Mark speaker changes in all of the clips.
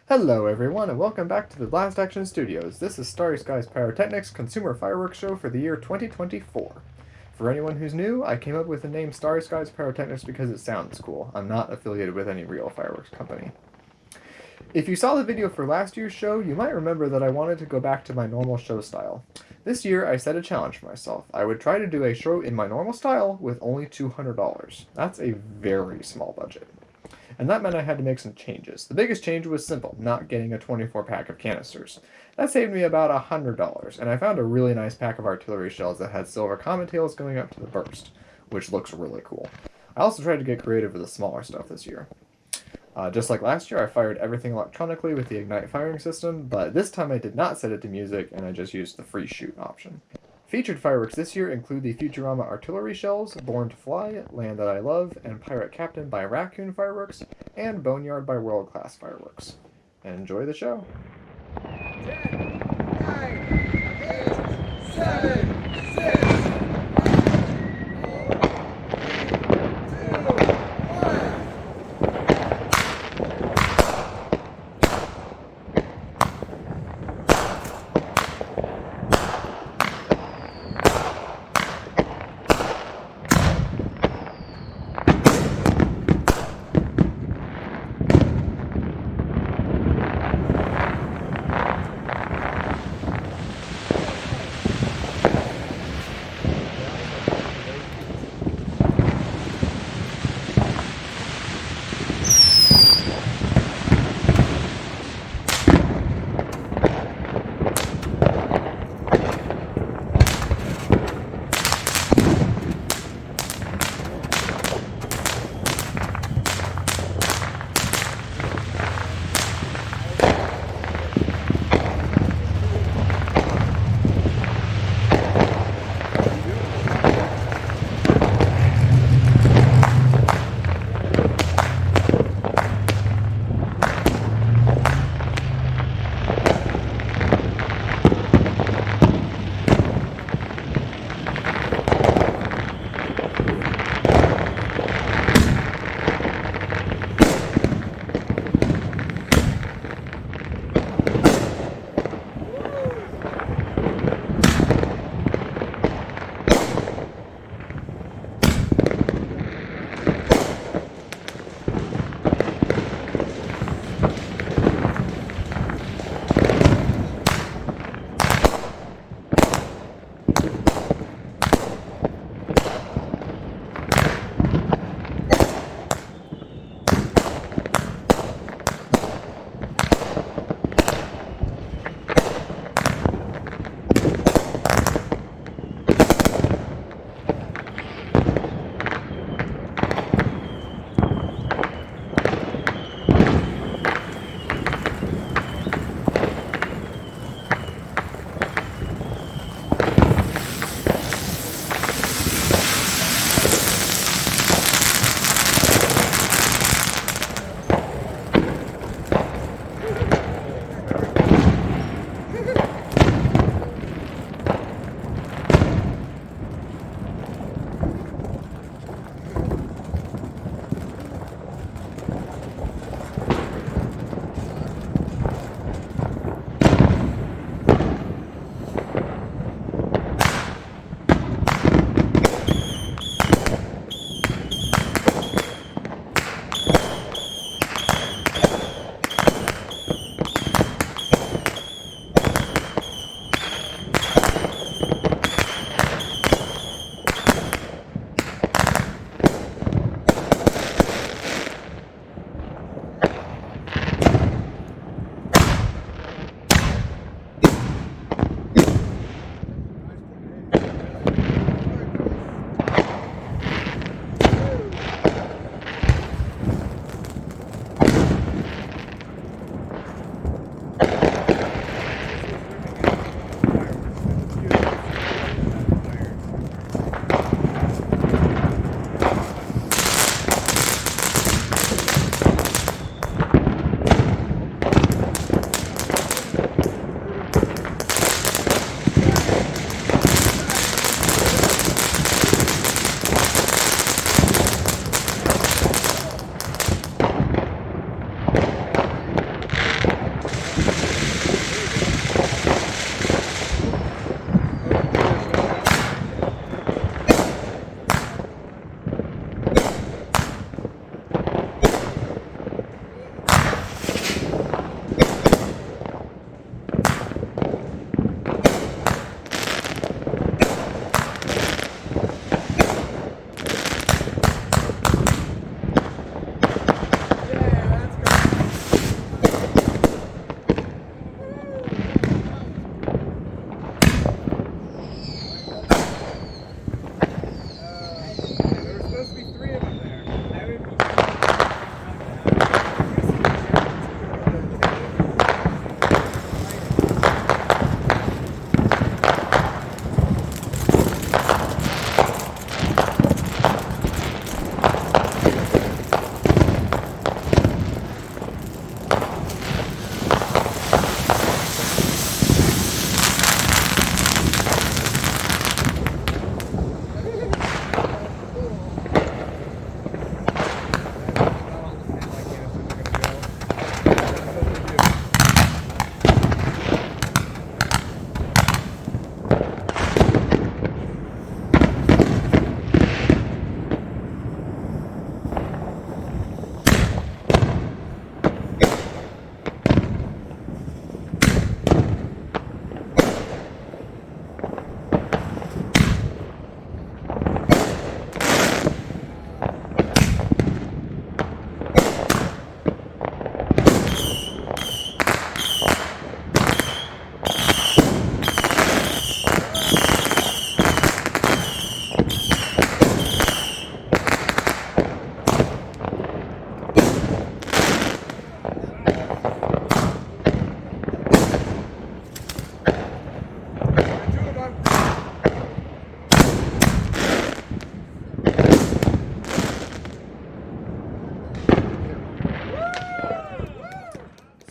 Speaker 1: Hello everyone and welcome back to the Blast Action Studios. This is Starry Sky's Pyrotechnics Consumer Fireworks Show for the year 2024. For anyone who's new, I came up with the name Starry Sky's Pyrotechnics because it sounds cool. I'm not affiliated with any real fireworks company. If you saw the video for last year's show, you might remember that I wanted to go back to my normal show style. This year I set a challenge for myself. I would try to do a show in my normal style with only $200. That's a very small budget. And that meant I had to make some changes. The biggest change was simple, not getting a 24-pack of canisters. That saved me about $100, and I found a really nice pack of artillery shells that had silver comet tails going up to the burst, which looks really cool. I also tried to get creative with the smaller stuff this year. Just like last year, I fired everything electronically with the Ignite firing system, but this time I did not set it to music, and I just used the free shoot option. Featured fireworks this year include the Futurama artillery shells, Born to Fly, Land That I Love, and Pirate Captain by Raccoon Fireworks, and Boneyard by World Class Fireworks. Enjoy the show!
Speaker 2: 10, 9, 8, 7, 6,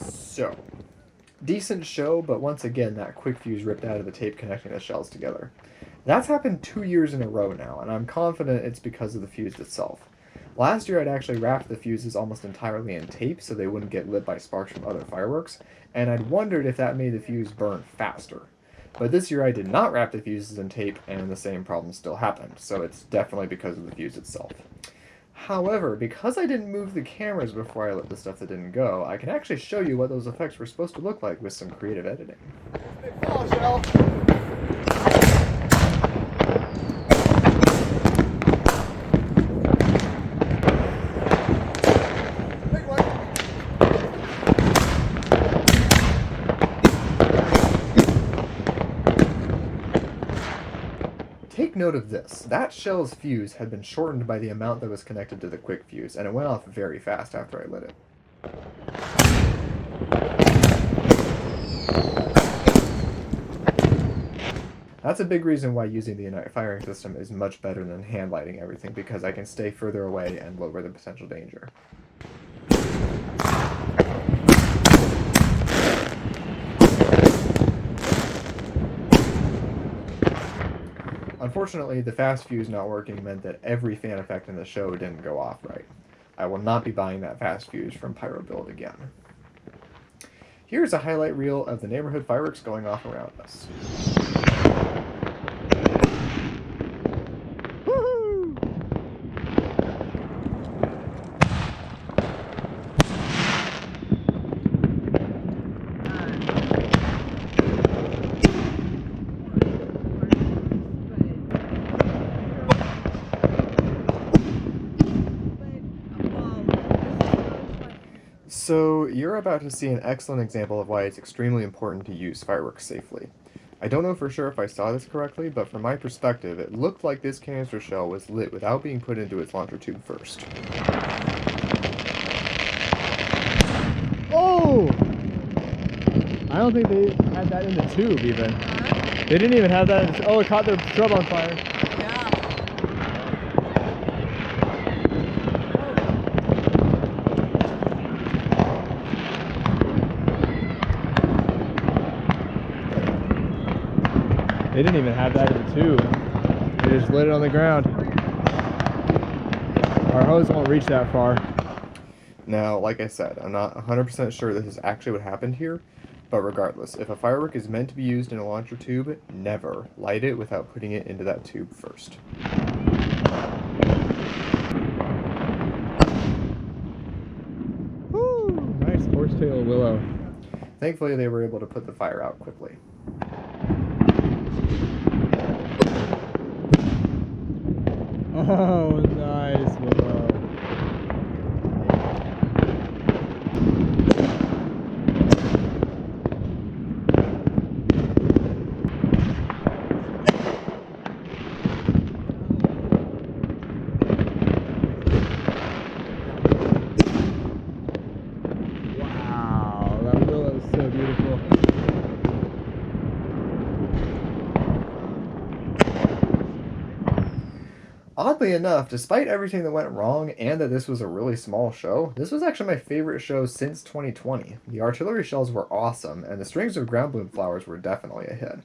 Speaker 1: So, decent show, but once again, that quick fuse ripped out of the tape connecting the shells together. That's happened 2 years in a row now, and I'm confident it's because of the fuse itself. Last year, I'd actually wrapped the fuses almost entirely in tape so they wouldn't get lit by sparks from other fireworks, and I'd wondered if that made the fuse burn faster. But this year, I did not wrap the fuses in tape, and the same problem still happened, so it's definitely because of the fuse itself. However, because I didn't move the cameras before I lit the stuff that didn't go, I can actually show you what those effects were supposed to look like with some creative editing.
Speaker 2: Big ball shell. Big one.
Speaker 1: Take note of this. That shell's fuse had been shortened by the amount that was connected to the quick fuse, and it went off very fast after I lit it. That's a big reason why using the Ignite firing system is much better than hand lighting everything, because I can stay further away and lower the potential danger. Unfortunately, the fast fuse not working meant that every fan effect in the show didn't go off right. I will not be buying that fast fuse from Pyro Build again. Here's a highlight reel of the neighborhood fireworks going off around us. So, you're about to see an excellent example of why it's extremely important to use fireworks safely. I don't know for sure if I saw this correctly, but from my perspective, it looked like this canister shell was lit without being put into its launcher tube first.
Speaker 3: Oh! I don't think they had that in the tube even. They didn't even have that in the, oh, it caught their shrub on fire. They didn't even have that in the tube. They just lit it on the ground. Our hose won't reach that far.
Speaker 1: Now, like I said, I'm not 100% sure this is actually what happened here, but regardless, if a firework is meant to be used in a launcher tube, never light it without putting it into that tube first.
Speaker 3: Woo! Nice horsetail willow.
Speaker 1: Thankfully, they were able to put the fire out quickly.
Speaker 3: Oh, nice willow. Wow, that willow is so beautiful.
Speaker 1: oddly enough, despite everything that went wrong and that this was a really small show, this was actually my favorite show since 2020. The artillery shells were awesome, and the strings of ground bloom flowers were definitely a hit.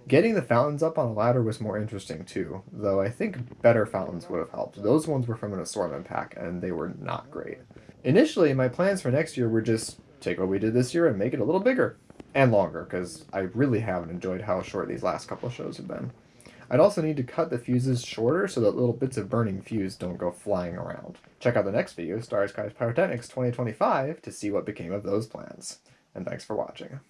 Speaker 1: Getting the fountains up on a ladder was more interesting too, though I think better fountains would have helped. Those ones were from an assortment pack, and they were not great. Initially, my plans for next year were just take what we did this year and make it a little bigger. And longer, because I really haven't enjoyed how short these last couple of shows have been. I'd also need to cut the fuses shorter so that little bits of burning fuse don't go flying around. Check out the next video, Starry Skies Pyrotechnics 2025, to see what became of those plans. And thanks for watching.